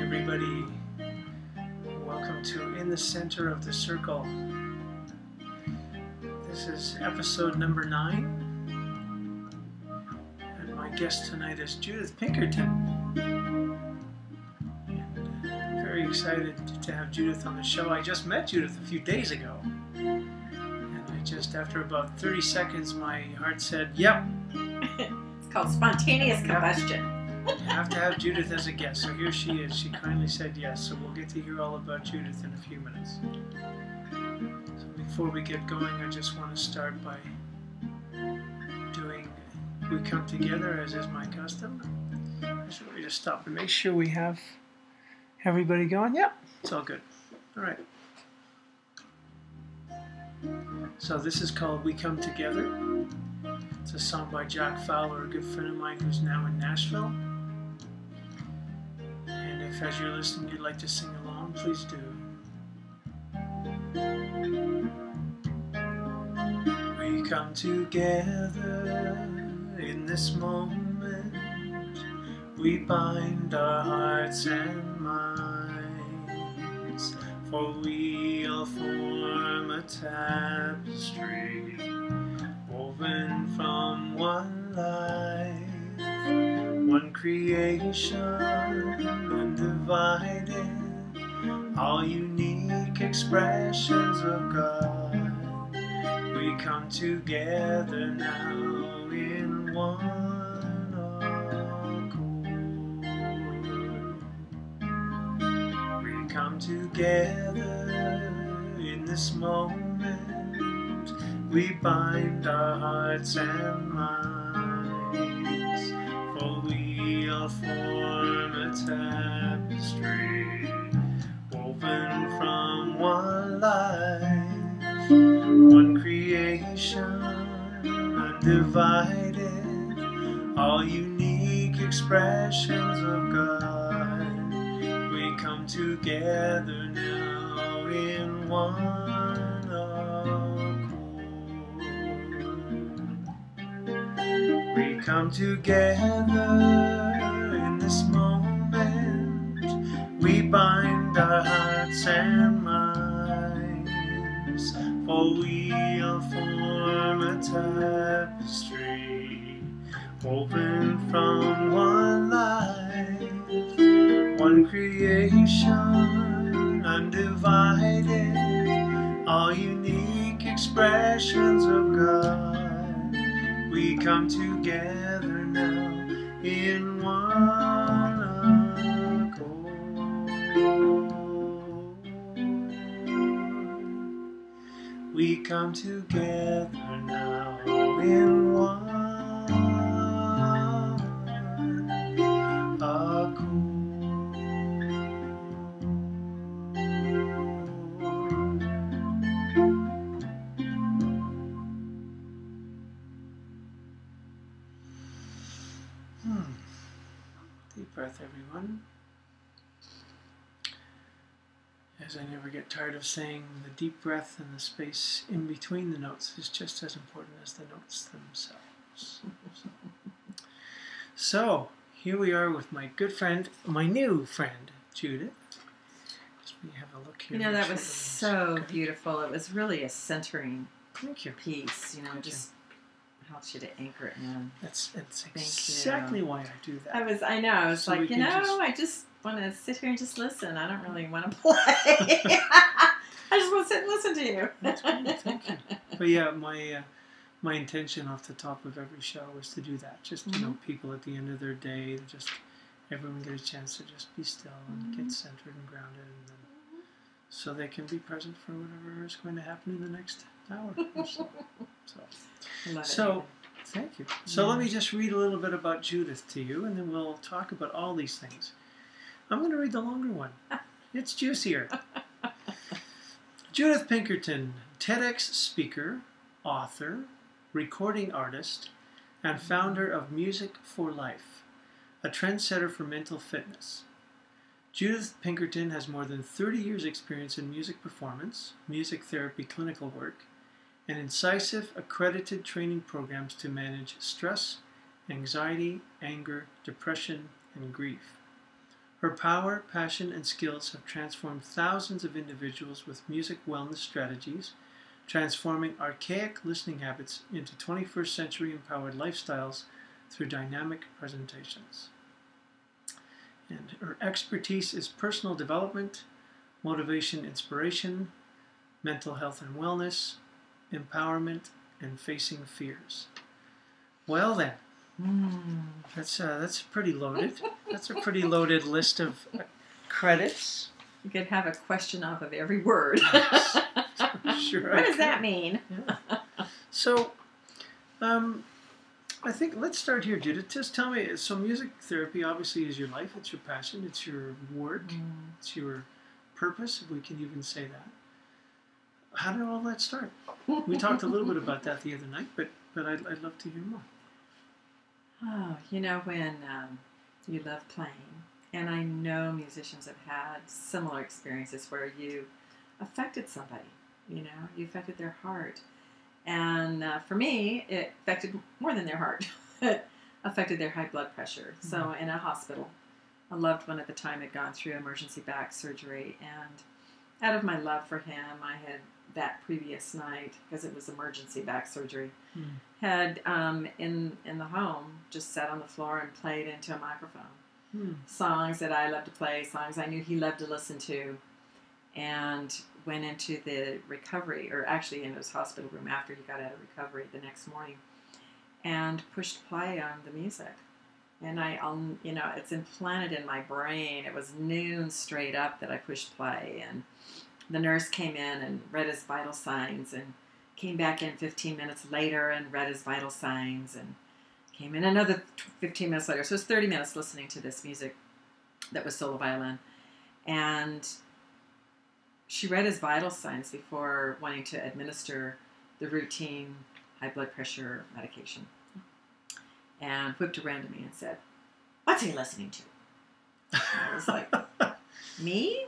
everybody. Welcome to In the Center of the Circle. This is episode number 9. And my guest tonight is Judith Pinkerton. And very excited to have Judith on the show. I just met Judith a few days ago. And I just, after about 30 seconds, my heart said, yep. It's called spontaneous combustion. You have to have Judith as a guest, so here she is. She kindly said yes, so we'll get to hear all about Judith in a few minutes. So before we get going, I just want to start by doing We Come Together, as is my custom. So we just stop and make sure we have everybody going. Yeah, it's all good. All right. So this is called We Come Together. It's a song by Jack Fowler, a good friend of mine who's now in Nashville. And if as you're listening you'd like to sing along, please do. We come together in this moment. We bind our hearts and minds, for we'll form a tapestry woven from one life, one creation, undivided, all unique expressions of God. We come together now in one accord. We come together in this moment. We bind our hearts and minds, for we'll form a tapestry woven from one life, one creation, undivided, all unique expressions of God. We come together now in one accord. We come together in this moment. We bind our hearts and minds, for we'll form a tapestry woven from one life, one creation, undivided, all unique expressions of God. We come together now in one accord. We come together now in one accord. Deep breath, everyone. As I never get tired of saying, the deep breath and the space in between the notes is just as important as the notes themselves. So here we are with my good friend, my new friend, Judith. Let me have a look here. You know, that was so beautiful. It was really a centering Thank you. piece. You know, Thank just helps you to anchor it in. That's exactly why I do that. I know. I was So like, I just want to sit here and just listen. I don't really want to play. I just want to sit and listen to you. That's great. Thank you. But yeah, my intention off the top of every show was to do that. Just, you know, people at the end of their day, just everyone get a chance to just be still and get centered and grounded, and then, so they can be present for whatever is going to happen in the next hour or so. So, thank you. So let me just read a little bit about Judith to you, and then we'll talk about all these things. I'm going to read the longer one. It's juicier. Judith Pinkerton, TEDx speaker, author, recording artist, and founder of Music for Life, a trendsetter for mental fitness. Judith Pinkerton has more than 30 years' experience in music performance, music therapy clinical work, and incisive accredited training programs to manage stress, anxiety, anger, depression, and grief. Her power, passion, and skills have transformed thousands of individuals with music wellness strategies, transforming archaic listening habits into 21st century empowered lifestyles through dynamic presentations. And her expertise is personal development, motivation, inspiration, mental health and wellness, empowerment, and facing fears. Well then, that's pretty loaded. That's a pretty loaded list of credits. You could have a question off of every word. Yes. Sure. What does that mean? Yeah. So, I think let's start here, Judith. Just tell me. So, music therapy obviously is your life. It's your passion. It's your work. It's your purpose. If we can even say that. How did all that start? We talked a little bit about that the other night, but I'd love to hear more. Oh, when you love playing, and I know musicians have had similar experiences where you affected somebody, you affected their heart. And for me, it affected more than their heart. It affected their high blood pressure. Mm-hmm. So in a hospital, a loved one at the time had gone through emergency back surgery, and out of my love for him, I had that previous night, because it was emergency back surgery, had in the home just sat on the floor and played into a microphone songs that I loved to play, songs I knew he loved to listen to, and went into the recovery, or actually in his hospital room after he got out of recovery the next morning, and pushed play on the music. And it's implanted in my brain. It was noon straight up that I pushed play, and the nurse came in and read his vital signs, and came back in 15 minutes later and read his vital signs, and came in another 15 minutes later. So it was 30 minutes listening to this music that was solo violin. And she read his vital signs before wanting to administer the routine high blood pressure medication. And whipped around to me and said, "What's he listening to?" And I was like, "Me?"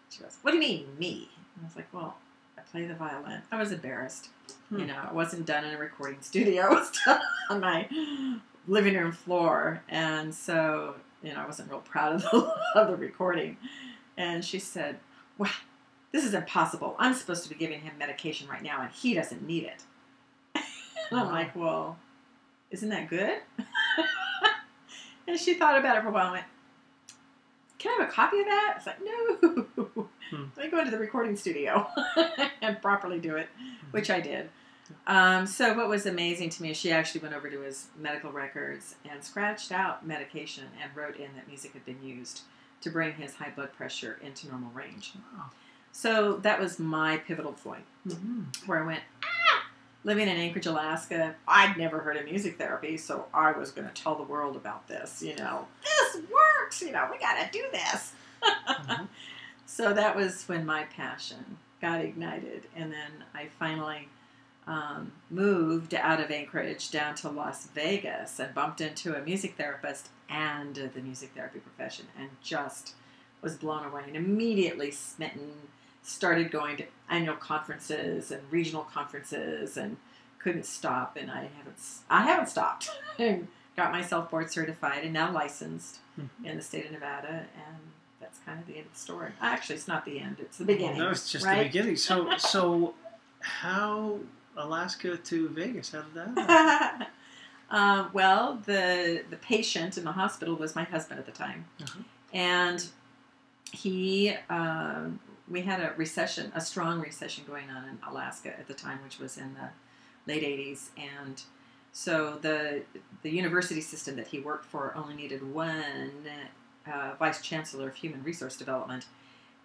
She goes, "What do you mean, me?" And I was like, "Well, I play the violin." I was embarrassed. It wasn't done in a recording studio. It was done on my living room floor. And so, I wasn't real proud of the recording. And she said, "Well, this is impossible. I'm supposed to be giving him medication right now, and he doesn't need it." And I'm like, "Well, isn't that good?" And she thought about it for a while and went, "Can I have a copy of that?" It's like, "No." Let me go into the recording studio and properly do it, which I did. So what was amazing to me is she actually went over to his medical records and scratched out medication and wrote in that music had been used to bring his high blood pressure into normal range. Wow. So that was my pivotal point, where I went, living in Anchorage, Alaska, I'd never heard of music therapy, so I was going to tell the world about this, this works, we got to do this. So that was when my passion got ignited, and then I finally moved out of Anchorage down to Las Vegas and bumped into a music therapist and the music therapy profession, and just was blown away and immediately smitten. Started going to annual conferences and regional conferences and couldn't stop, and I haven't stopped. Got myself board certified and now licensed in the state of Nevada, and that's kind of the end of the story. Actually, it's not the end; it's the beginning. No, it's just the beginning. So how Alaska to Vegas? How did that happen? Well, the patient in the hospital was my husband at the time, and he. We had a strong recession going on in Alaska at the time, which was in the late 80s. And so the university system that he worked for only needed one vice chancellor of human resource development.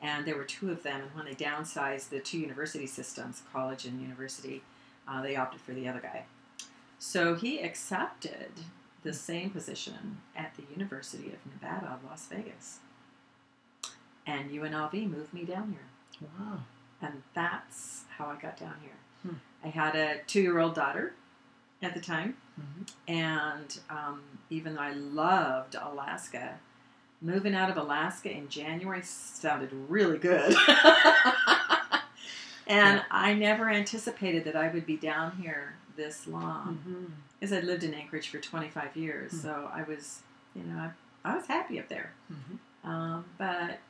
And there were two of them. And when they downsized the two university systems, college and university, they opted for the other guy. So he accepted the same position at the University of Nevada, Las Vegas. And UNLV moved me down here. Wow. And that's how I got down here. I had a 2-year-old daughter at the time. And even though I loved Alaska, moving out of Alaska in January sounded really good. And I never anticipated that I would be down here this long. Because I'd lived in Anchorage for 25 years. So I was, I was happy up there. But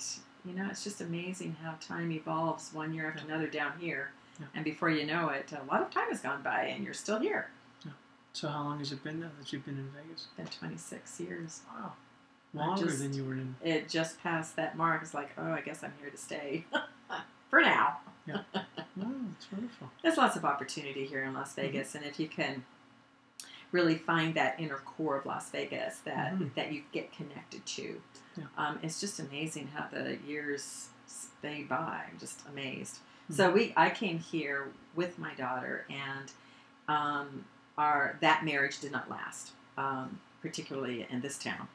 it's just amazing how time evolves one year after another down here. Yeah. And before you know it, a lot of time has gone by and you're still here. Yeah. So how long has it been now that you've been in Vegas? It's been 26 years. Wow. Longer than you were in. It just passed that mark. It's like, oh, I guess I'm here to stay. For now. Yeah. No, it's wonderful. There's lots of opportunity here in Las Vegas. And if you can really find that inner core of Las Vegas that you get connected to, it's just amazing how the years sped by. I'm just amazed. So I came here with my daughter, and that marriage did not last, particularly in this town.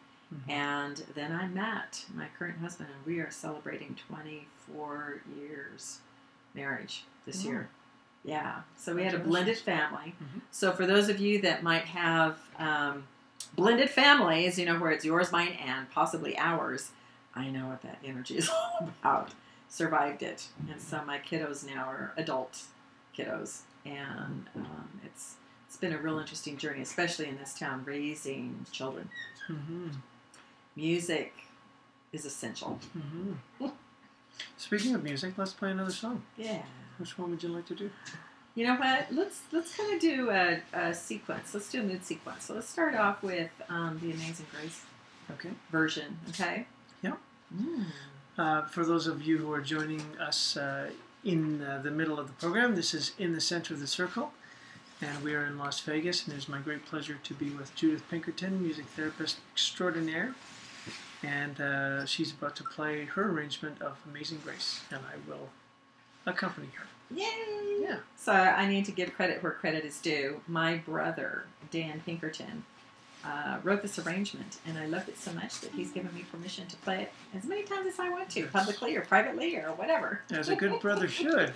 And then I met my current husband, and we are celebrating 24 years marriage this year. Yeah. So we had a blended family. So for those of you that might have blended families, where it's yours, mine, and possibly ours, I know what that energy is all about. Survived it. And so my kiddos now are adult kiddos. And it's been a real interesting journey, especially in this town, raising children. Music is essential. Speaking of music, let's play another song. Yeah. Which one would you like to do? You know what? Let's kind of do a sequence. Let's do a mood sequence. So let's start off with the Amazing Grace version. Okay? Yeah. For those of you who are joining us in the middle of the program, this is In the Center of the Circle. And we are in Las Vegas, and it is my great pleasure to be with Judith Pinkerton, music therapist extraordinaire. And she's about to play her arrangement of Amazing Grace, and I will accompany her. Yay! Yeah. So I need to give credit where credit is due. My brother, Dan Pinkerton, wrote this arrangement, and I loved it so much that he's given me permission to play it as many times as I want to, publicly or privately or whatever. As a good brother should.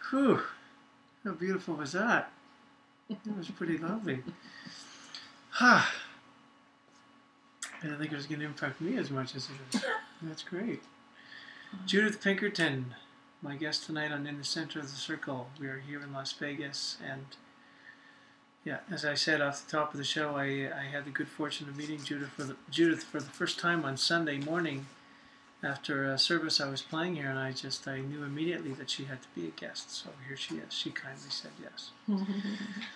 Whew. How beautiful was that? That was pretty lovely. I don't think it was going to impact me as much as it is. That's great. Judith Pinkerton, my guest tonight on In the Center of the Circle. We are here in Las Vegas, and yeah, as I said off the top of the show, I had the good fortune of meeting Judith for the first time on Sunday morning after a service I was playing here, and I knew immediately that she had to be a guest. So here she is. She kindly said yes.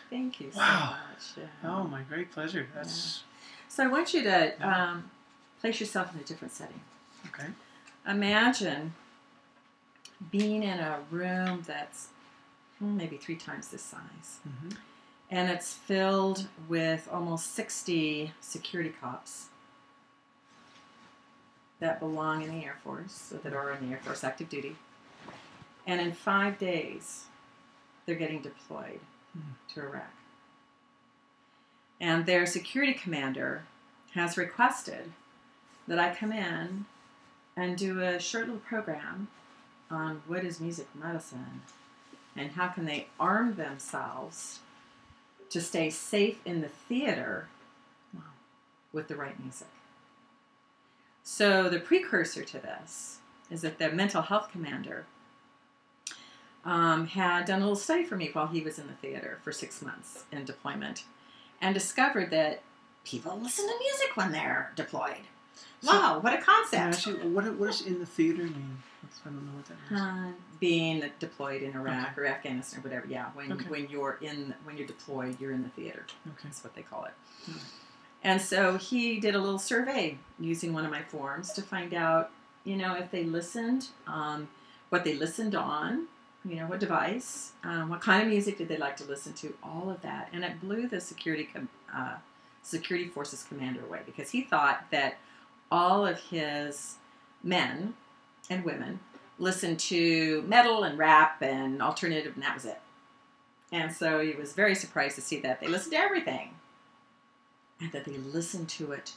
Thank you so Wow. much. Oh, my great pleasure. That's So I want you to place yourself in a different setting. okay. Imagine being in a room that's maybe 3 times this size. Mm-hmm. And it's filled with almost 60 security cops that belong in the Air Force, or that are in the Air Force active duty. And in 5 days, they're getting deployed to Iraq. And their security commander has requested that I come in and do a short little program on what is music medicine and how can they arm themselves to stay safe in the theater with the right music. So the precursor to this is that the mental health commander had done a little study for me while he was in the theater for 6 months in deployment and discovered that people listen to music when they're deployed. Wow, what a concept. Actually, what does in the theater mean? I don't know what that means. Being deployed in Iraq or Afghanistan or whatever, when you're deployed, you're in the theater. Okay. That's what they call it. And so he did a little survey using one of my forms to find out, if they listened, what they listened on, what device, what kind of music did they like to listen to, all of that. And it blew the security forces commander away, because he thought that all of his men and women listened to metal and rap and alternative, and that was it. And so he was very surprised to see that they listened to everything. And that they listened to it.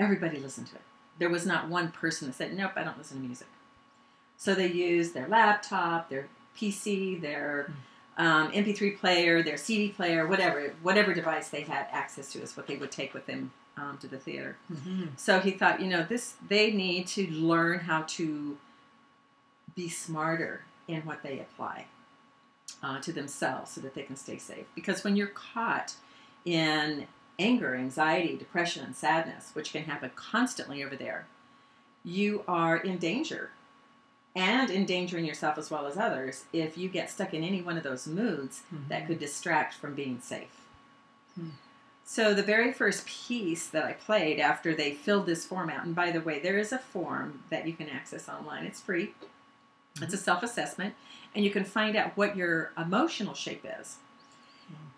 Everybody listened to it. There was not one person that said, nope, I don't listen to music. So they used their laptop, their PC, their MP3 player, their CD player, whatever device they had access to is what they would take with them to the theater. Mm-hmm. So he thought, they need to learn how to be smarter in what they apply to themselves so that they can stay safe. Because when you're caught in anger, anxiety, depression, sadness, which can happen constantly over there, you are in danger, and endangering yourself as well as others if you get stuck in any one of those moods that could distract from being safe. So the very first piece that I played after they filled this form out, and by the way, there is a form that you can access online. It's free. It's a self-assessment, and you can find out what your emotional shape is.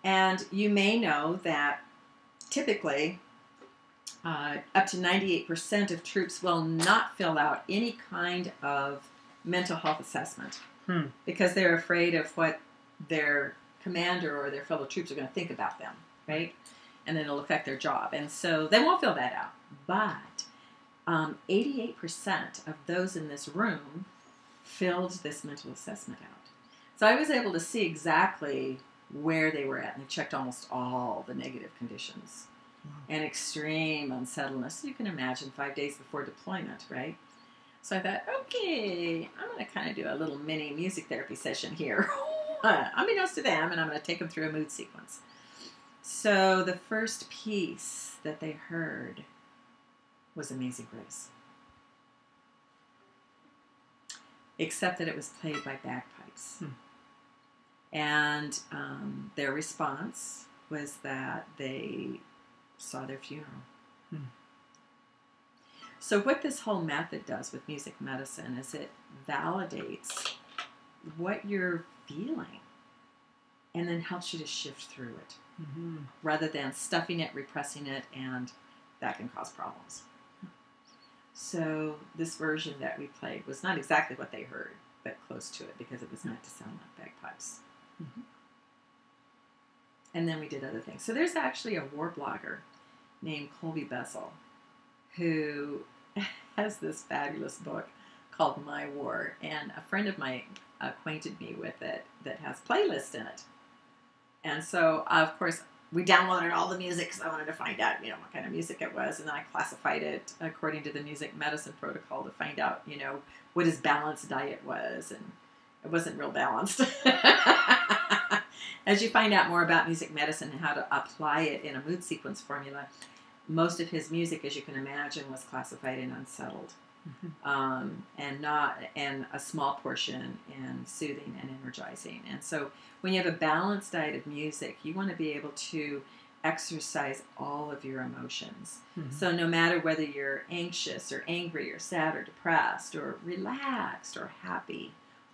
And you may know that typically, up to 98% of troops will not fill out any kind of mental health assessment because they're afraid of what their commander or their fellow troops are going to think about them, right? And then it'll affect their job. And so they won't fill that out. But 88% of those in this room filled this mental assessment out. So I was able to see exactly where they were at, and they checked almost all the negative conditions and extreme unsettledness. You can imagine 5 days before deployment, right? So I thought, okay, I'm going to kind of do a little mini music therapy session here, unbeknownst to them, and I'm going to take them through a mood sequence. So the first piece that they heard was Amazing Grace, except that it was played by bagpipes. And their response was that they saw their funeral. So what this whole method does with music medicine is it validates what you're feeling and then helps you to shift through it rather than stuffing it, repressing it, and that can cause problems. So this version that we played was not exactly what they heard, but close to it because it was meant to sound like bagpipes. And then we did other things. So there's actually a war blogger named Colby Bessel who has this fabulous book called My War, and a friend of mine acquainted me with it that has playlists in it. And so, of course, we downloaded all the music because I wanted to find out, what kind of music it was, and then I classified it according to the music medicine protocol to find out, what his balanced diet was, and it wasn't real balanced. As you find out more about music medicine and how to apply it in a mood sequence formula, most of his music, as you can imagine, was classified in unsettled, and a small portion in soothing and energizing. And so when you have a balanced diet of music, you want to be able to exercise all of your emotions. So no matter whether you're anxious or angry or sad or depressed or relaxed or happy,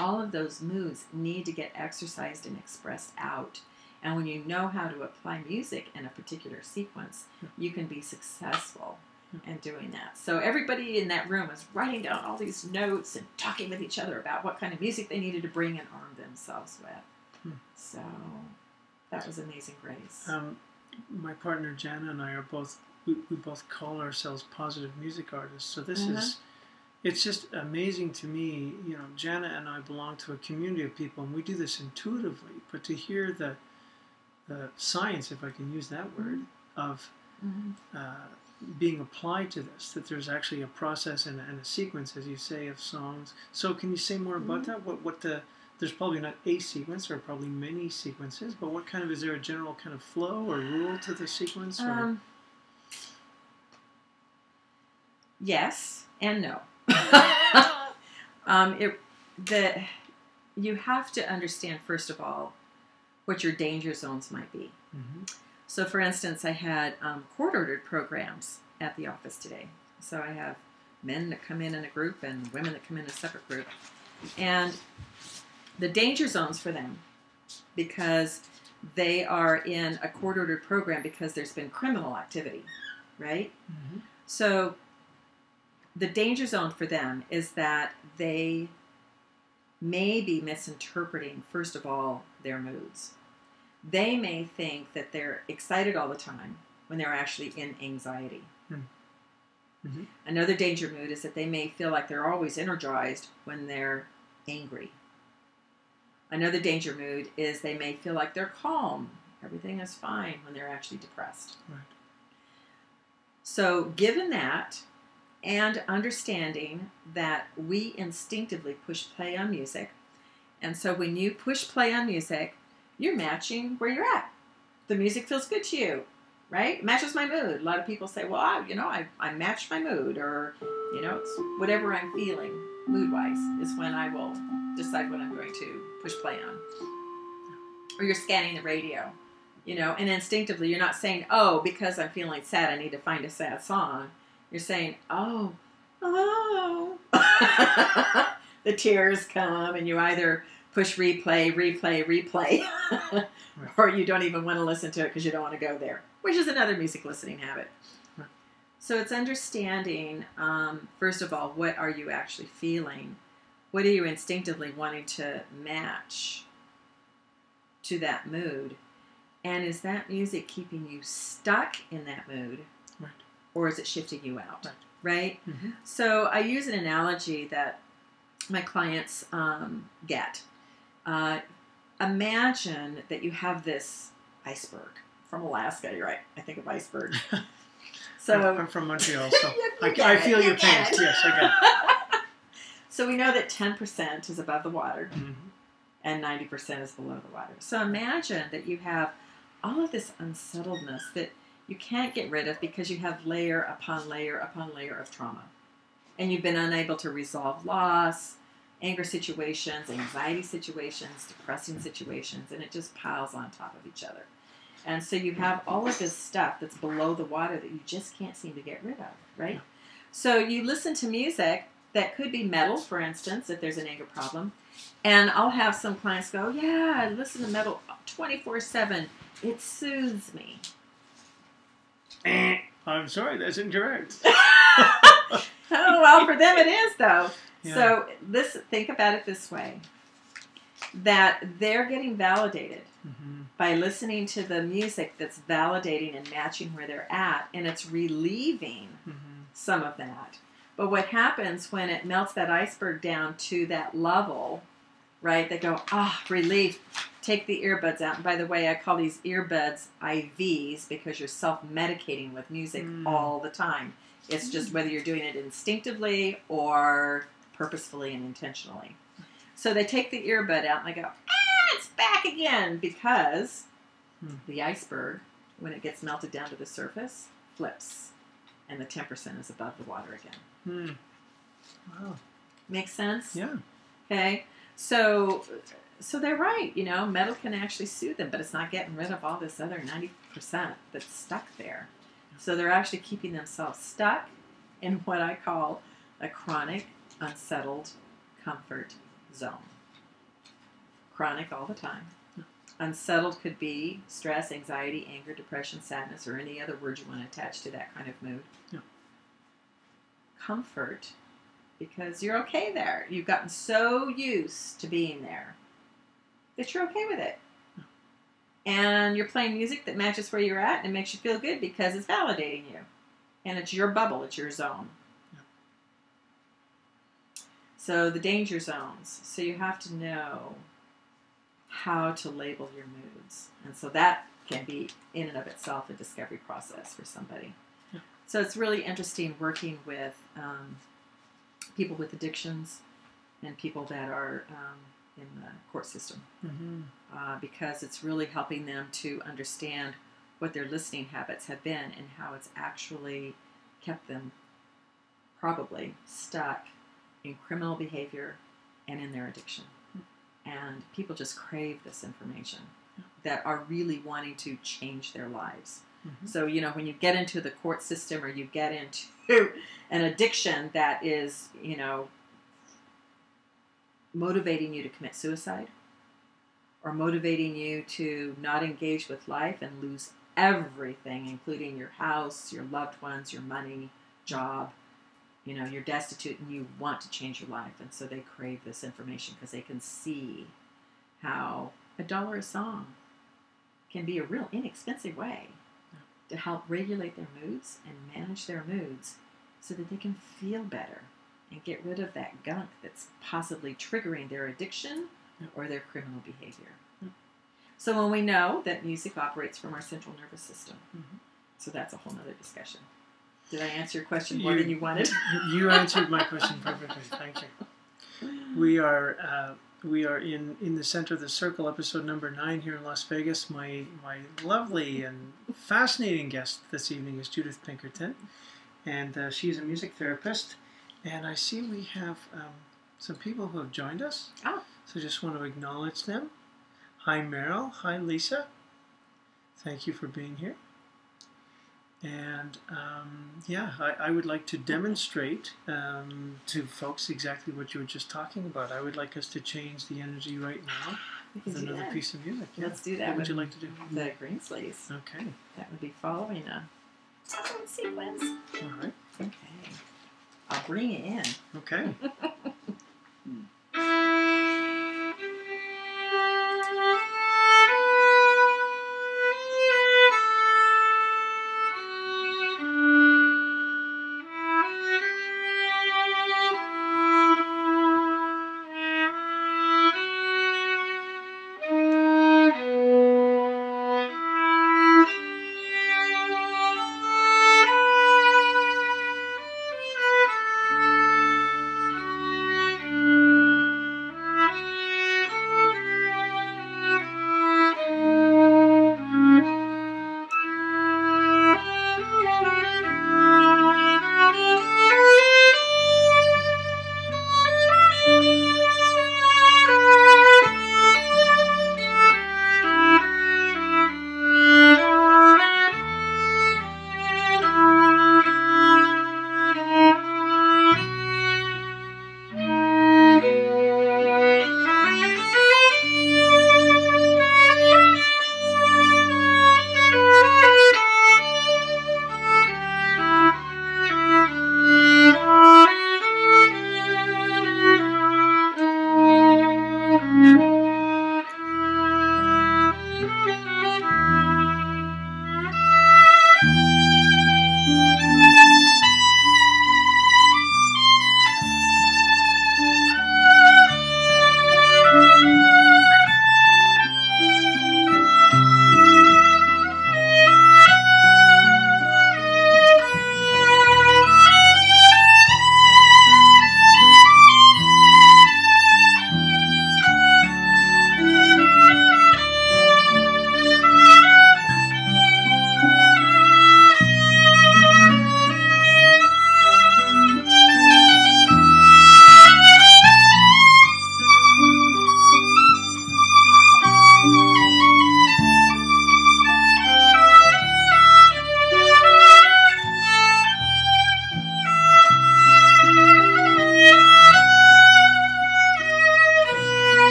all of those moods need to get exercised and expressed out. And when you know how to apply music in a particular sequence, you can be successful in doing that. So everybody in that room was writing down all these notes and talking with each other about what kind of music they needed to bring and arm themselves with. So that was Amazing Grace. My partner Jana and I are we both call ourselves positive music artists. So this is, it's just amazing to me. Jana and I belong to a community of people, and we do this intuitively. But to hear the science, if I can use that word, of being applied to this, that there's actually a process and a sequence, as you say, of songs. So can you say more about that? There's probably not a sequence, or probably many sequences, but what kind of, is there a general kind of flow or rule to the sequence? Or? Yes and no. You have to understand, first of all, what your danger zones might be. So, for instance, I had court-ordered programs at the office today. So I have men that come in a group and women that come in a separate group. And the danger zones for them, because they are in a court-ordered program because there's been criminal activity, right? So the danger zone for them is that they may be misinterpreting, first of all, their moods. They may think that they're excited all the time when they're actually in anxiety. Another danger mood is that they may feel like they're always energized when they're angry. Another danger mood is they may feel like they're calm, everything is fine, when they're actually depressed. So given that, and understanding that we instinctively push play on music, and so when you push play on music, you're matching where you're at. The music feels good to you, right? It matches my mood. A lot of people say, well, I match my mood, or, it's whatever I'm feeling mood-wise is when I will decide what I'm going to push play on. Or you're scanning the radio, and instinctively you're not saying, oh, because I'm feeling sad, I need to find a sad song. You're saying, oh. The tears come, and you either push replay, or you don't even want to listen to it because you don't want to go there, which is another music listening habit. So it's understanding, first of all, what are you actually feeling? What are you instinctively wanting to match to that mood? And is that music keeping you stuck in that mood? Or is it shifting you out? Right? So I use an analogy that my clients get. Imagine that you have this iceberg from Alaska. You're right. I think of iceberg. So I'm from Montreal, so I feel your pain. Yes, I get it. So we know that 10% is above the water, and 90% is below the water. So imagine that you have all of this unsettledness that you can't get rid of because you have layer upon layer upon layer of trauma. And you've been unable to resolve loss, anger situations, anxiety situations, depressing situations, and it just piles on top of each other. And so you have all of this stuff that's below the water that you just can't seem to get rid of, right? So you listen to music that could be metal, for instance, if there's an anger problem. And I'll have some clients go, yeah, I listen to metal 24/7. It soothes me. I'm sorry, that's incorrect. Oh, well, for them it is, though. Yeah. So think about it this way, that they're getting validated by listening to the music that's validating and matching where they're at, and it's relieving some of that. But what happens when it melts that iceberg down to that level, right? They go, relief. Take the earbuds out. And by the way, I call these earbuds IVs because you're self-medicating with music all the time. It's just whether you're doing it instinctively or purposefully and intentionally. So they take the earbud out and they go, it's back again, because the iceberg, when it gets melted down to the surface, flips, and the 10% is above the water again. Wow. Makes sense? Yeah. Okay. So they're right. You know, metal can actually soothe them, but it's not getting rid of all this other 90% that's stuck there. So they're actually keeping themselves stuck in what I call a chronic, unsettled comfort zone. Chronic all the time. Unsettled could be stress, anxiety, anger, depression, sadness, or any other word you want to attach to that kind of mood. Yeah. Comfort, because you're okay there. You've gotten so used to being there that you're okay with it. Yeah. And you're playing music that matches where you're at, and it makes you feel good because it's validating you. And it's your bubble, it's your zone. Yeah. So the danger zones. So you have to know how to label your moods. And so that can be, in and of itself, a discovery process for somebody. Yeah. So it's really interesting working with people with addictions and people that are in the court system. Because it's really helping them to understand what their listening habits have been and how it's actually kept them probably stuck in criminal behavior and in their addiction. And people just crave this information that are really wanting to change their lives. So, you know, when you get into the court system or you get into an addiction that is, you know, motivating you to commit suicide or motivating you to not engage with life and lose everything, including your house, your loved ones, your money, job, you know, you're destitute and you want to change your life. And so they crave this information because they can see how $1 a song can be a real inexpensive way to help regulate their moods and manage their moods so that they can feel better and get rid of that gunk that's possibly triggering their addiction or their criminal behavior. So when we know that music operates from our central nervous system, so that's a whole other discussion. Did I answer your question more than you wanted? You answered my question perfectly. Thank you. We are in the center of the circle, episode number 9 here in Las Vegas. My lovely and fascinating guest this evening is Judith Pinkerton, and she's a music therapist. And I see we have some people who have joined us. Oh. So just want to acknowledge them. Hi, Meryl. Hi, Lisa. Thank you for being here. And I would like to demonstrate to folks exactly what you were just talking about. I would like us to change the energy right now with another piece of music. Let's do that. What would you like to do? The green sleeves. Okay. That would be following a sequence. All right. Okay. I'll bring it in. Okay.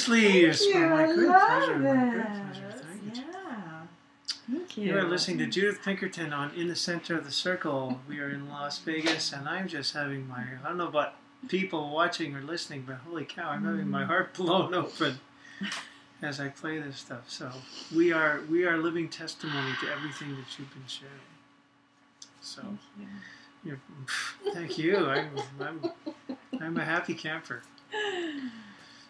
sleeves. Thank you. For my I great love pleasure. My great this. pleasure. Thank you. Yeah. Thank you. You are listening to Judith Pinkerton on In the Center of the Circle. We are in Las Vegas, and I'm just having I don't know about people watching or listening, but holy cow, I'm having my heart blown open as I play this stuff. So we are living testimony to everything that you've been sharing. So thank you. I'm a happy camper.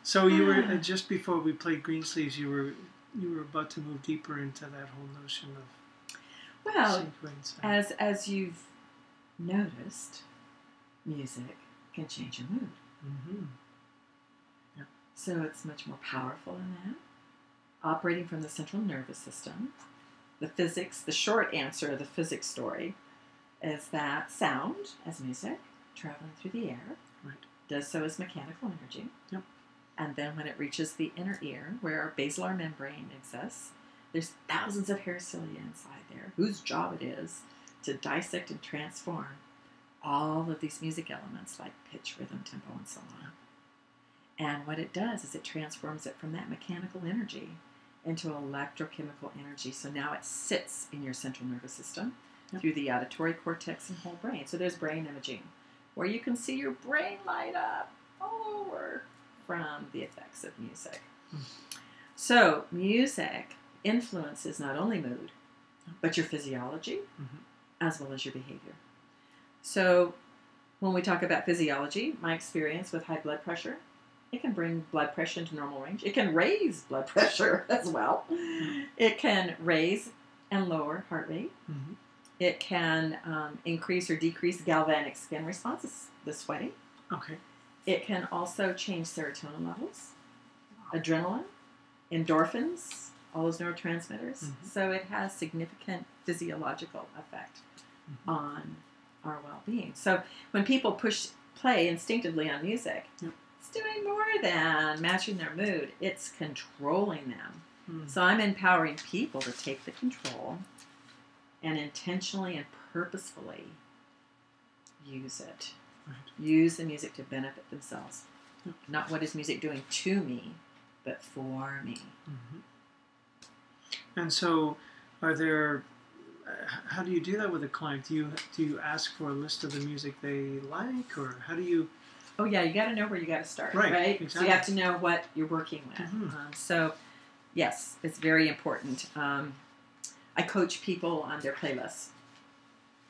So you were just before we played Greensleeves, you were about to move deeper into that whole notion of sequence. As you've noticed, music can change your mood. Mm-hmm. Yeah. So it's much more powerful than that. Operating from the central nervous system, the short answer of the physics story is that sound, as music, traveling through the air, does so as mechanical energy. Yep. And then when it reaches the inner ear, where our basilar membrane exists, there's thousands of hair cilia inside there, whose job it is to dissect and transform all of these music elements like pitch, rhythm, tempo, and so on. And what it does is it transforms it from that mechanical energy into electrochemical energy. So now it sits in your central nervous system through the auditory cortex and whole brain. So there's brain imaging, where you can see your brain light up all over from the effects of music. So music influences not only mood, but your physiology, as well as your behavior. So when we talk about physiology, my experience with high blood pressure, it can bring blood pressure into normal range. It can raise blood pressure as well. It can raise and lower heart rate. It can increase or decrease galvanic skin response, the sweating. Okay. It can also change serotonin levels, adrenaline, endorphins, all those neurotransmitters. So it has significant physiological effect on our well-being. So when people push play instinctively on music, it's doing more than matching their mood. It's controlling them. So I'm empowering people to take the control and intentionally and purposefully use it. Use the music to benefit themselves. Not what is music doing to me, but for me. And so, are there? How do you do that with a client? Do you ask for a list of the music they like, or how do you? Oh yeah, you got to know where you got to start, right? Exactly. So you have to know what you're working with. So, yes, it's very important. I coach people on their playlists.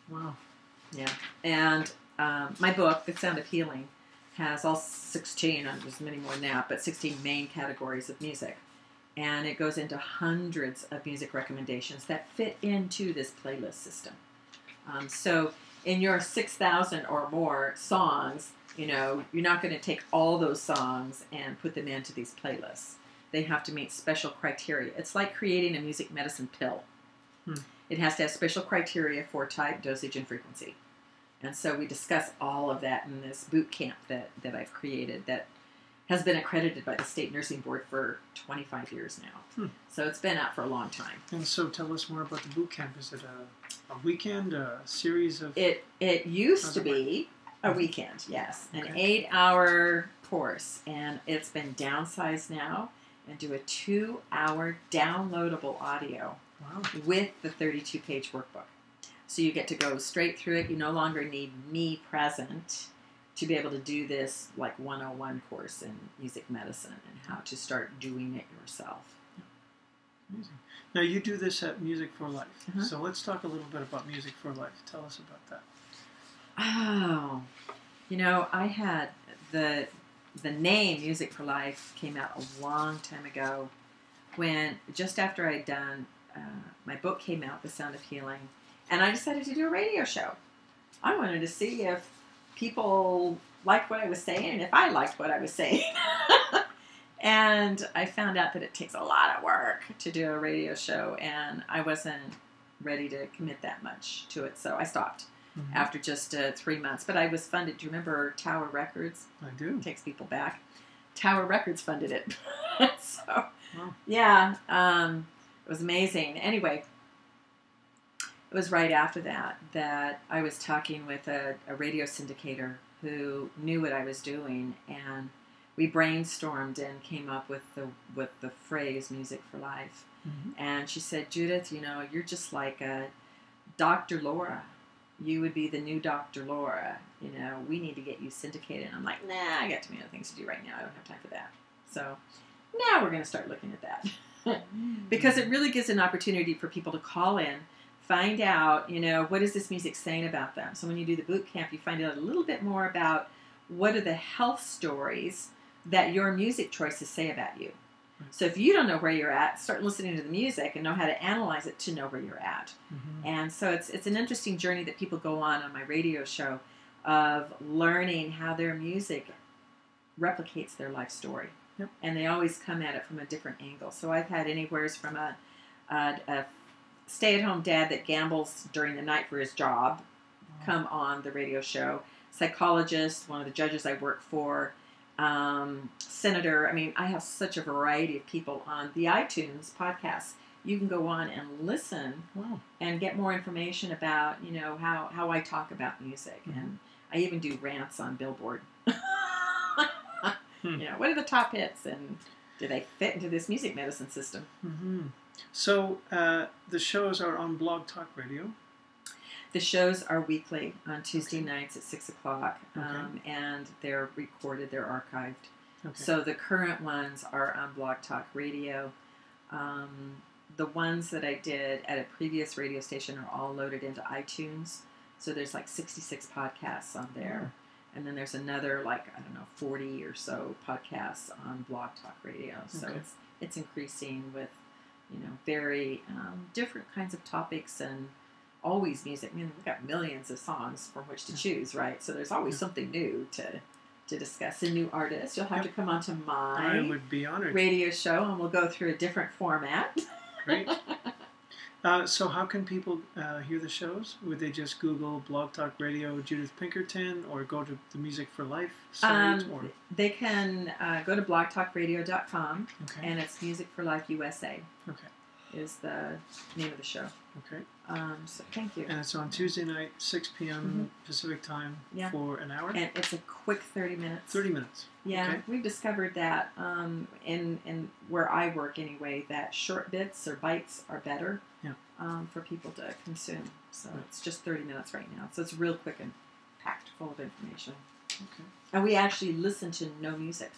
Wow. Yeah, and my book, The Sound of Healing, has all 16, there's many more than that, but 16 main categories of music. And it goes into hundreds of music recommendations that fit into this playlist system. So in your 6,000 or more songs, you're not going to take all those songs and put them into these playlists. They have to meet special criteria. It's like creating a music medicine pill. It has to have special criteria for type, dosage, and frequency. And so we discuss all of that in this boot camp that I've created that has been accredited by the State Nursing Board for 25 years now. So it's been out for a long time. And so tell us more about the boot camp. Is it a weekend, a series of... It used to be a weekend, yes. An 8-hour course. And it's been downsized now and do a 2-hour downloadable audio with the 32-page workbook. So you get to go straight through it. You no longer need me present to be able to do this like 101 course in music medicine and how to start doing it yourself. Amazing. Now you do this at Music for Life. So let's talk a little bit about Music for Life. Tell us about that. Oh, I had the name Music for Life came out a long time ago when just after I'd done my book came out, The Sound of Healing, and I decided to do a radio show. I wanted to see if people liked what I was saying and if I liked what I was saying. And I found out that it takes a lot of work to do a radio show, and I wasn't ready to commit that much to it, so I stopped after just 3 months. But I was funded. Do you remember Tower Records? I do. Takes people back. Tower Records funded it. So, yeah, it was amazing. Anyway, it was right after that I was talking with a radio syndicator who knew what I was doing, and we brainstormed and came up with the phrase "music for life." Mm-hmm. And she said, "Judith, you're just like a Dr. Laura. You would be the new Dr. Laura. We need to get you syndicated." And I'm like, nah, I got too many other things to do right now. I don't have time for that. So now we're going to start looking at that. Because it really gives an opportunity for people to call in, find out, what is this music saying about them. So when you do the boot camp, you find out a little bit more about what are the health stories that your music choices say about you. So if you don't know where you're at, start listening to the music and know how to analyze it to know where you're at. Mm-hmm. And so it's an interesting journey that people go on my radio show of learning how their music replicates their life story. Yep. And they always come at it from a different angle. So I've had anywhere from a stay-at-home dad that gambles during the night for his job come on the radio show, psychologist, one of the judges I work for, senator. I mean, I have such a variety of people on the iTunes podcast. You can go on and listen and get more information about, how I talk about music. Mm-hmm. And I even do rants on Billboard. What are the top hits and do they fit into this music medicine system? Mm-hmm. So the shows are on Blog Talk Radio. The shows are weekly on Tuesday nights at 6 o'clock, and they're recorded, they're archived. Okay. So the current ones are on Blog Talk Radio. The ones that I did at a previous radio station are all loaded into iTunes. So there's like 66 podcasts on there. And then there's another 40 or so podcasts on Blog Talk Radio. So it's increasing with, very different kinds of topics and always music. I mean, we've got millions of songs from which to choose, right? So there's always something new to discuss. A new artist. You'll have to come onto my I would be honored. Radio show, and we'll go through a different format. Great. So how can people hear the shows? Would they just Google Blog Talk Radio Judith Pinkerton or go to the Music for Life site? They can go to blogtalkradio.com, and it's Music for Life USA. Okay. Is the name of the show. Okay. So thank you. And it's on Tuesday night, 6 p.m. Pacific time for an hour? And it's a quick 30 minutes. 30 minutes. Yeah, okay. We've discovered that in where I work anyway, that short bits or bites are better for people to consume. So it's just 30 minutes right now. So it's real quick and packed full of information. Okay. And we actually listen to no music.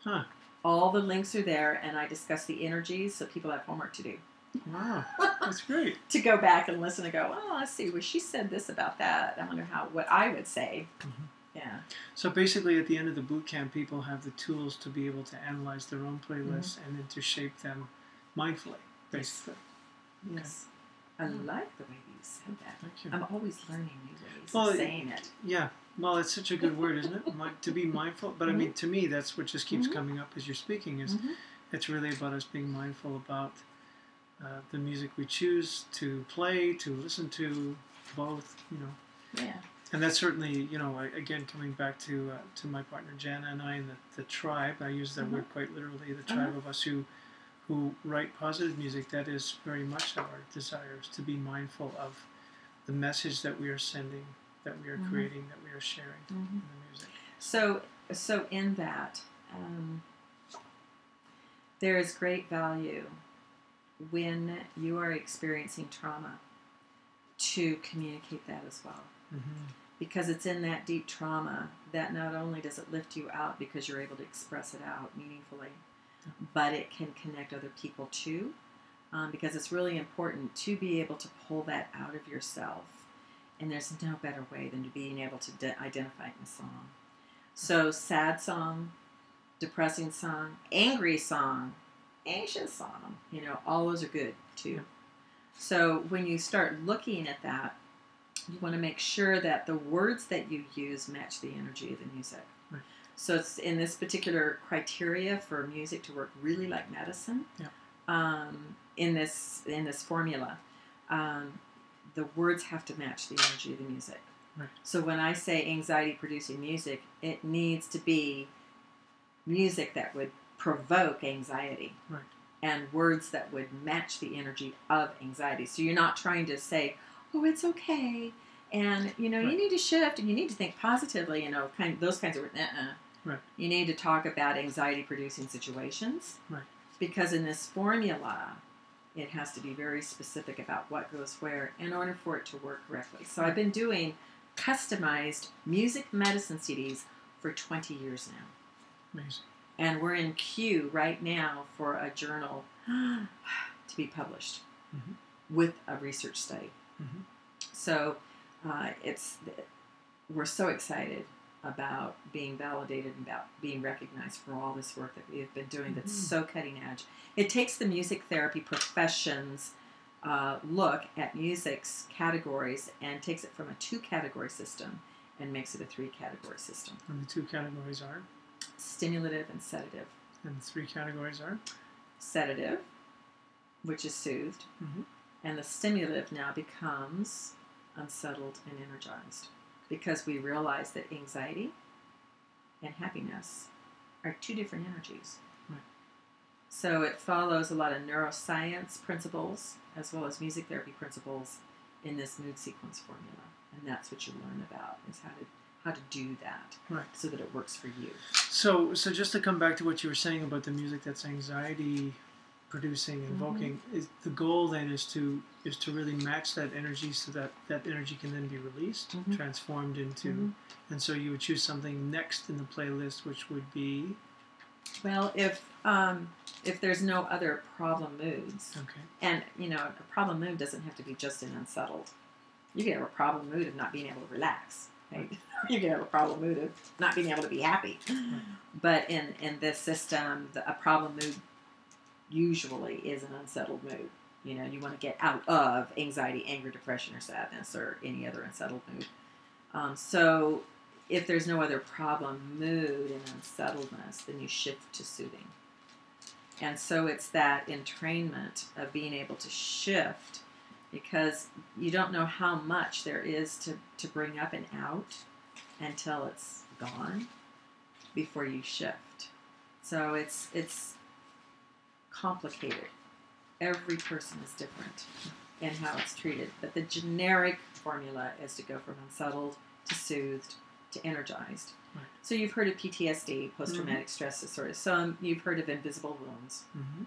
Huh. All the links are there, and I discuss the energies so people have homework to do. Wow, that's great. To go back and listen and go, oh, let's see, well, she said this about that. I wonder what I would say. Mm-hmm. Yeah. So basically, at the end of the boot camp, people have the tools to be able to analyze their own playlists and then to shape them mindfully, basically. Yes. Okay. I like the way you said that. Thank you. I'm always learning new ways of saying it. Yeah. Well, it's such a good word, isn't it? To be mindful. But I mean, to me, that's what just keeps coming up as you're speaking. Is it's really about us being mindful about the music we choose to play, to listen to, both. Yeah. And that's certainly, again, coming back to my partner Jana and I and the tribe. I use that word quite literally. The tribe of us who write positive music. That is very much our desires, to be mindful of the message that we are sending, that we are creating, that we are sharing in the music. So in that, there is great value when you are experiencing trauma to communicate that as well. Mm-hmm. Because it's in that deep trauma that not only does it lift you out because you're able to express it out meaningfully, but it can connect other people too. Because it's really important to be able to pull that out of yourself. And there's no better way than to being able to identify it in a song. So sad song, depressing song, angry song, anxious song, all those are good too. Yeah. So when you start looking at that, you want to make sure that the words that you use match the energy of the music. Right. So it's in this particular criteria for music to work really like medicine. Yeah. In this formula, the words have to match the energy of the music. Right. So when I say anxiety-producing music, it needs to be music that would provoke anxiety. Right. And words that would match the energy of anxiety. So you're not trying to say, oh, it's okay, and you need to shift, and you need to think positively, those kinds of words. Right. You need to talk about anxiety-producing situations. Right. Because in this formula, it has to be very specific about what goes where in order for it to work correctly. So I've been doing customized music medicine CDs for 20 years now. Amazing. And we're in queue right now for a journal to be published with a research study. So we're so excited about being validated and about being recognized for all this work that we have been doing that's so cutting edge. It takes the music therapy profession's look at music's categories and takes it from a 2-category system and makes it a 3-category system. And the 2 categories are? Stimulative and sedative. And the 3 categories are? Sedative, which is soothed, and the stimulative now becomes unsettled and energized, because we realize that anxiety and happiness are 2 different energies. Right. So it follows a lot of neuroscience principles as well as music therapy principles in this mood sequence formula, and that's what you learn about, is how to do that, right, so that it works for you. So just to come back to what you were saying about the music that's anxiety producing, invoking, is the goal then is to really match that energy so that that energy can then be released, transformed into, and so you would choose something next in the playlist, which would be, well, if there's no other problem moods, and a problem mood doesn't have to be just an unsettled. You can have a problem mood of not being able to relax, right? You can have a problem mood of not being able to be happy. But in this system, a problem mood usually is an unsettled mood. You want to get out of anxiety, anger, depression, or sadness, or any other unsettled mood. So if there's no other problem mood and unsettledness, then you shift to soothing. And so it's that entrainment of being able to shift, because you don't know how much there is to bring up and out until it's gone before you shift. So it's complicated. Every person is different in how it's treated. But the generic formula is to go from unsettled to soothed to energized. Right. So you've heard of PTSD, post-traumatic stress disorder. So you've heard of invisible wounds.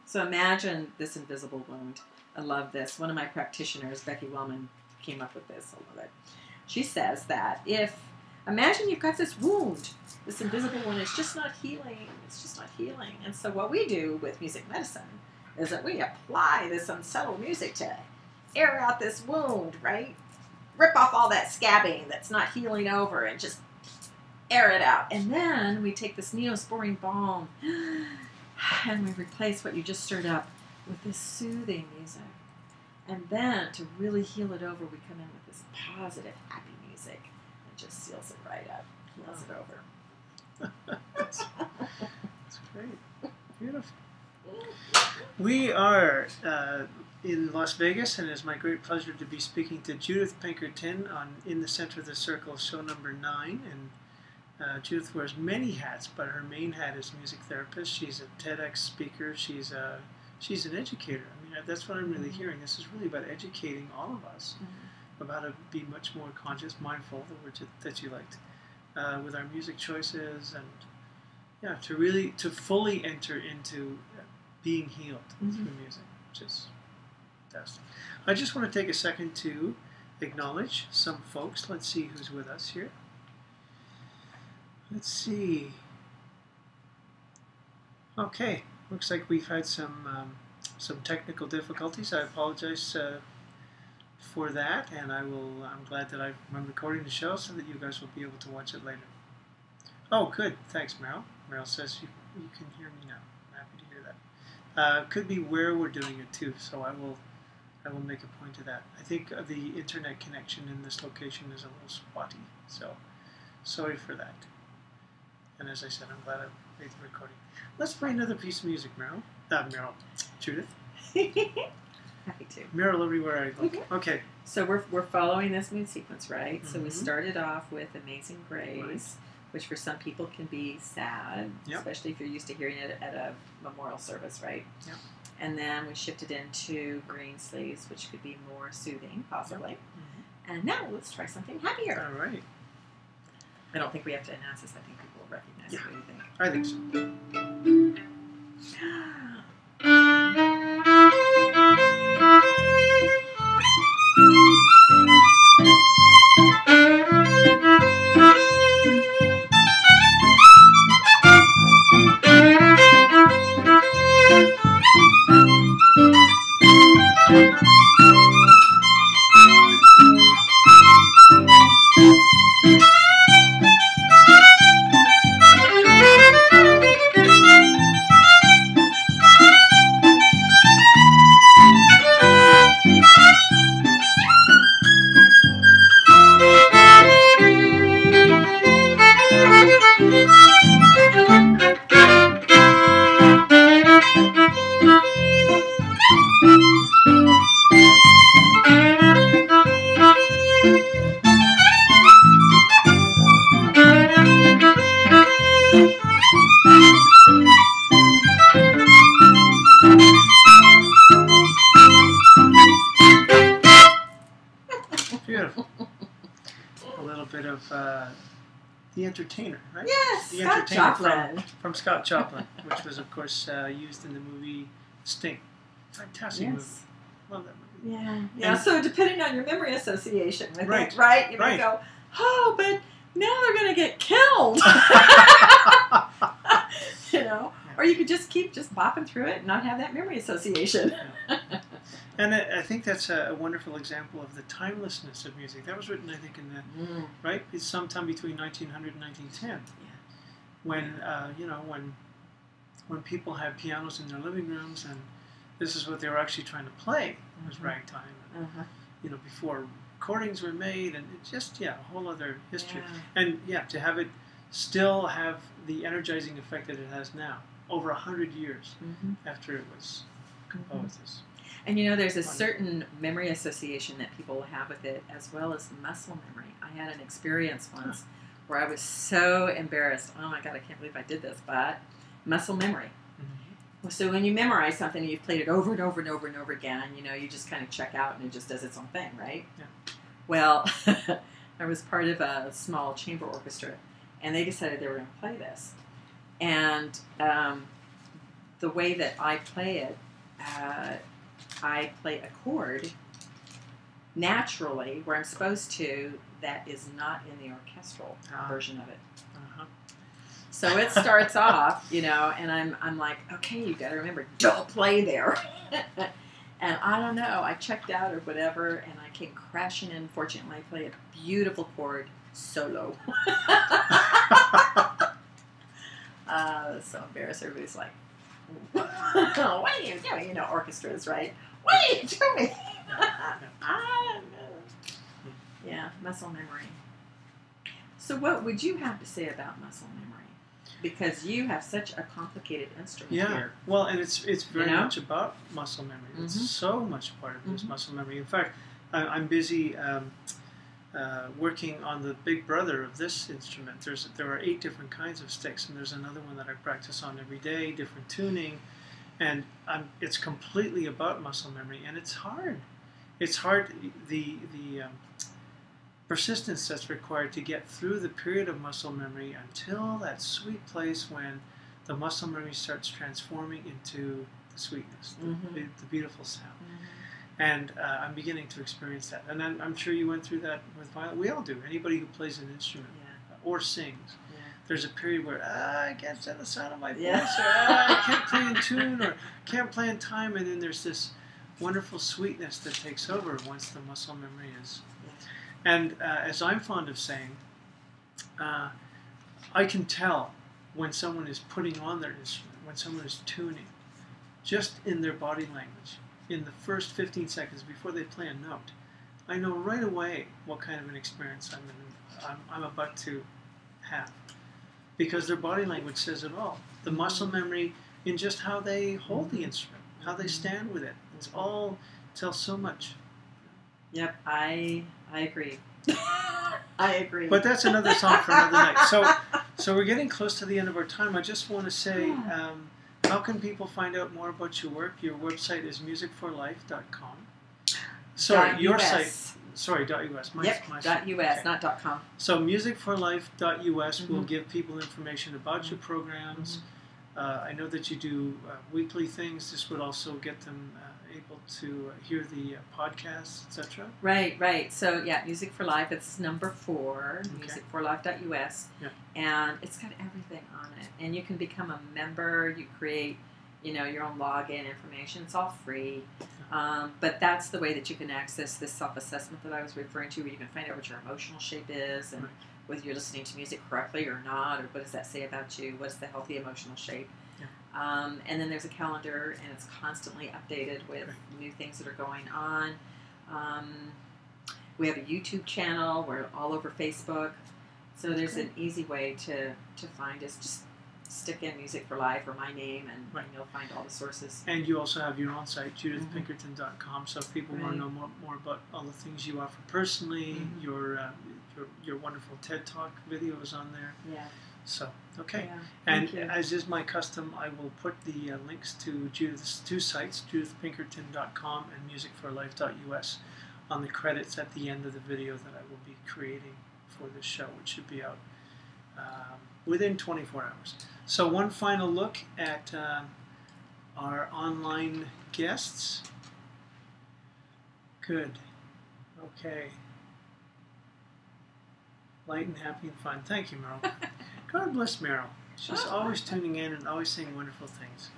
So imagine this invisible wound. I love this. One of my practitioners, Becky Wellman, came up with this. I love it. She says that imagine you've got this wound, this invisible wound, it's just not healing. It's just not healing. And so what we do with music medicine is that we apply this unsettled music to air out this wound, right? Rip off all that scabbing that's not healing over and just air it out. And then we take this neosporin balm and we replace what you just stirred up with this soothing music. And then to really heal it over, we come in with this positive, happy music that just seals it right up, heals it over. That's great. Beautiful. We are in Las Vegas, and it's my great pleasure to be speaking to Judith Pinkerton on In the Center of the Circle, show number 9. And Judith wears many hats, but her main hat is music therapist. She's a TEDx speaker. She's an educator. I mean, that's what I'm really hearing. This is really about educating all of us about how to be much more conscious, mindful, the word that you liked, with our music choices, and to fully enter into being healed through music, which is fantastic. I just want to take a second to acknowledge some folks. Let's see who's with us here. Let's see. Okay, looks like we've had some technical difficulties. I apologize for that, and I'm glad that I'm recording the show so that you guys will be able to watch it later. Oh, good. Thanks, Meryl. Meryl says you can hear me now. I'm happy to hear that. Could be where we're doing it too, so I will make a point of that. I think the internet connection in this location is a little spotty, so sorry for that. And as I said, I'm glad I made the recording. Let's play another piece of music, Meryl. Judith. Happy to. Meryl everywhere I look. Okay. So we're following this mood sequence, right? So we started off with Amazing Grace, which for some people can be sad, especially if you're used to hearing it at a memorial service, right? Yep. And then we shifted into Green Sleeves, which could be more soothing, possibly. And now let's try something happier. All right. I don't think we have to announce this. I think people will recognize Yeah. it. What do you think? I think so. Beautiful. A little bit of The Entertainer, right? Yes, The Scott Entertainer Joplin. from Scott Joplin, which was, of course, used in the movie Sting. Fantastic movie. Yes. Love that movie. Yeah. Yeah. And- So depending on your memory association with Right. it, right? You Right. may go, oh, but now they're going to get killed. You know, or you could just keep bopping through it and not have that memory association. And I think that's a wonderful example of the timelessness of music. That was written, I think, in the right. It's sometime between 1900 and 1910. Yeah. When you know, when people had pianos in their living rooms, and this is what they were actually trying to play, was ragtime. You know, before recordings were made, and it just a whole other history. Yeah. And to have it still have the energizing effect that it has now, over 100 years after it was composed. And you know, there's a Wonderful. certain memory association that people have with it, as well as muscle memory. I had an experience once where I was so embarrassed. Oh my God, I can't believe I did this. But muscle memory. Well, so when you memorize something and you've played it over and over and over and over again, you know, you just kind of check out and it just does its own thing, right? Yeah. Well, I was part of a small chamber orchestra, and they decided they were going to play this. And the way that I play it, I play a chord naturally where I'm supposed to that is not in the orchestral version of it. So it starts off, you know, and I'm like, okay, you got to remember, don't play there. And I don't know, I checked out or whatever, and I came crashing in. Fortunately, I play a beautiful chord solo. So embarrassed. Everybody's like, what are you doing? You know, orchestras, right? What are you doing? I don't know. Yeah, muscle memory. So what would you have to say about muscle memory? Because you have such a complicated instrument here. Well, and it's very You know? much about muscle memory. It's so much part of this muscle memory. In fact, I'm busy working on the big brother of this instrument. There are 8 different kinds of sticks, and there's another one that I practice on every day, different tuning, and it's completely about muscle memory, and it's hard. It's hard. The persistence that's required to get through the period of muscle memory until that sweet place when the muscle memory starts transforming into the sweetness, the beautiful sound. And I'm beginning to experience that. And I'm sure you went through that with violin. We all do. Anybody who plays an instrument or sings. There's a period where I can't stand the sound of my voice, or I can't play in tune, or can't play in time, and then there's this wonderful sweetness that takes over once the muscle memory is. And as I'm fond of saying, I can tell when someone is putting on their instrument, when someone is tuning, just in their body language, in the first 15 seconds before they play a note. I know right away what kind of an experience I'm about to have, because their body language says it all. The muscle memory in just how they hold the instrument, how they stand with it. It's all tells so much. Yep, I agree. I agree. But that's another song for another night. So we're getting close to the end of our time. I just want to say, how can people find out more about your work? Your website is musicforlife.com. Sorry, your US. site. sorry, .us. Yep, .us, okay. Not .com. So musicforlife.us will give people information about your programs. I know that you do weekly things. This would also get them able to hear the podcasts, etc. Right. So yeah, Music for Life. It's number 4, musicforlife.us, and it's got everything on it. And you can become a member. You create, your own login information. It's all free. But that's the way that you can access this self-assessment that I was referring to, where you can find out what your emotional shape is and whether you're listening to music correctly or not, or what does that say about you, what's the healthy emotional shape. And then there's a calendar, and it's constantly updated with new things that are going on. We have a YouTube channel. We're all over Facebook. So there's an easy way to find us. Just stick in Music for Life or my name, and you'll find all the sources. And you also have your own site, judithpinkerton.com, so if people want to know more about all the things you offer personally, your wonderful TED Talk videos on there. Yeah. So, okay. And as is my custom, I will put the links to Judith's 2 sites, judithpinkerton.com and musicforlife.us, on the credits at the end of the video that I will be creating for this show, which should be out within 24 hours. So one final look at our online guests. Good. Okay. Light and happy and fun. Thank you, Meryl. God bless Meryl. She's always tuning in and always saying wonderful things.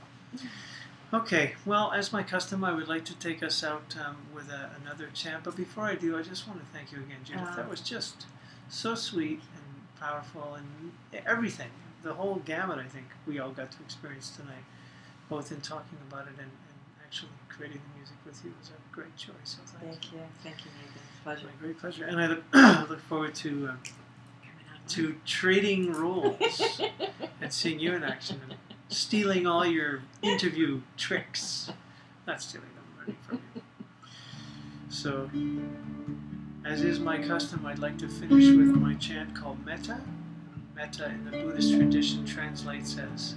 Okay, well, as my custom, I would like to take us out with another chant. But before I do, I just want to thank you again, Judith. That was just so sweet and powerful, and everything. The whole gamut, I think, we all got to experience tonight, both in talking about it and actually creating the music with you. It was a great joy, so thank you. Thank you, Nathan. Pleasure. My great pleasure. And I look forward to trading roles and seeing you in action and stealing all your interview tricks. Not stealing them, learning from you. So, as is my custom, I'd like to finish with my chant called Metta. Metta in the Buddhist tradition translates as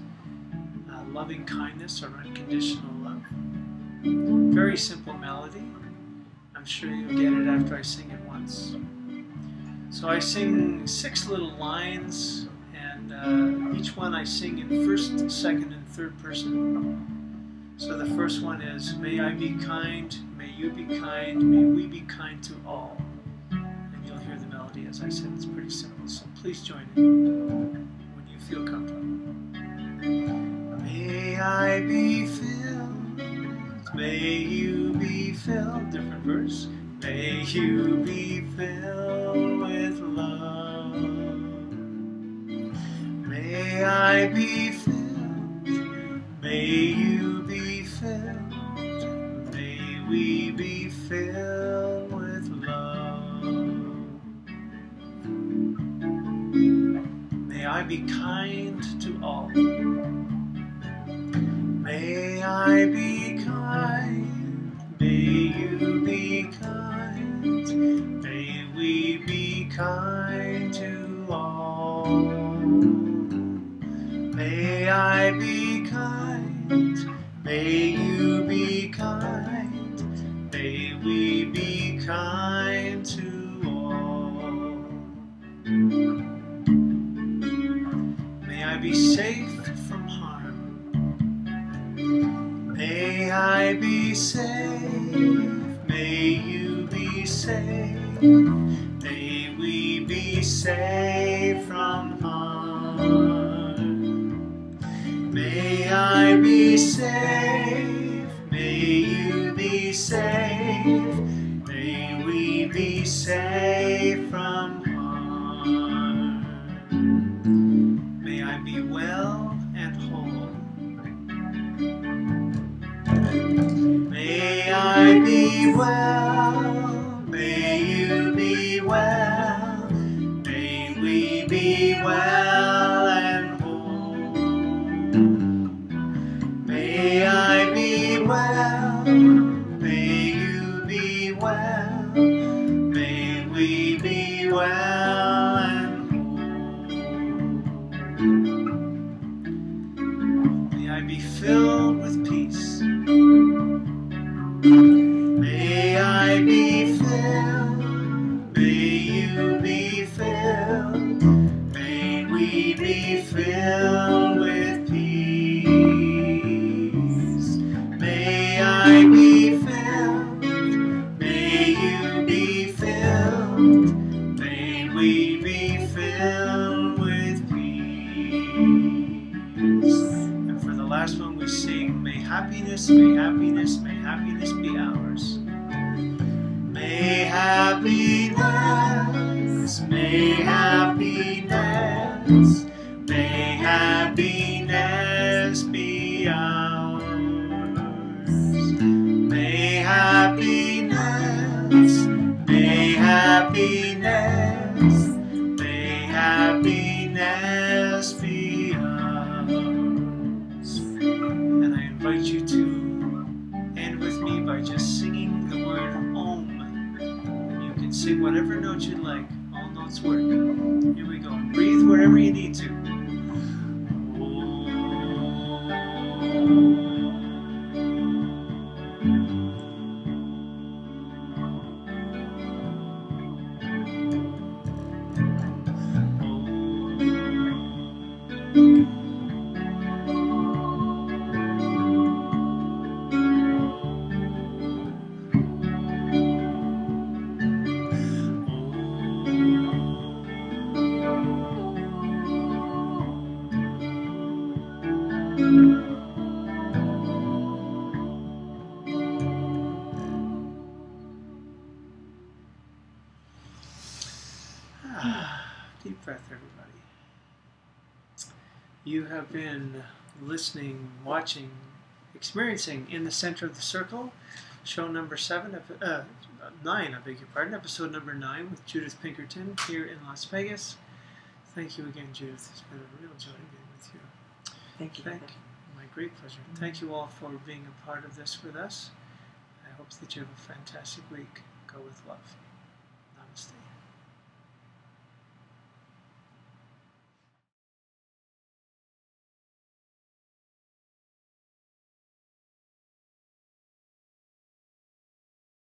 loving kindness or unconditional love. Very simple melody. I'm sure you'll get it after I sing it once. So I sing 6 little lines, and each one I sing in first, second, and third person. So the first one is, may I be kind, may you be kind, may we be kind to all. And you'll hear the melody. As I said, it's pretty simple, so please join in when you feel comfortable. May I be filled, may you be filled, different verse. May you be filled with love. May I be filled, may you be filled, may we be filled with love. May I be kind to all. May I be kind, may you be kind, may we be kind to all. May I be kind, may you be kind, may we be kind to all. May I be safe from harm. May I be safe, may you be safe, may we be safe from harm. May I be safe, may you be safe, may we be safe from harm. May I be well and whole. May I be well, may you be well, may we be well and whole. May I be well, may you be well, may we be well and whole. May I be filled with peace. May I be filled filled with peace. May I be filled. May you be filled. May we be filled with peace. And for the last one we sing, may happiness, may happiness, may happiness be ours. May happiness, may happiness, may happiness be ours. May happiness, may happiness, may happiness be ours. And I invite you to end with me by just singing the word Om. And you can sing whatever note you like. All notes work. Here we go. Breathe wherever you need to. Deep breath, everybody. You have been listening, watching, experiencing In the Center of the Circle, show number 9, I beg your pardon, episode number 9 with Judith Pinkerton here in Las Vegas. Thank you again, Judith. It's been a real joy being with you. Thank you. My great pleasure. Thank you all for being a part of this with us. I hope that you have a fantastic week. Go with love. Namaste.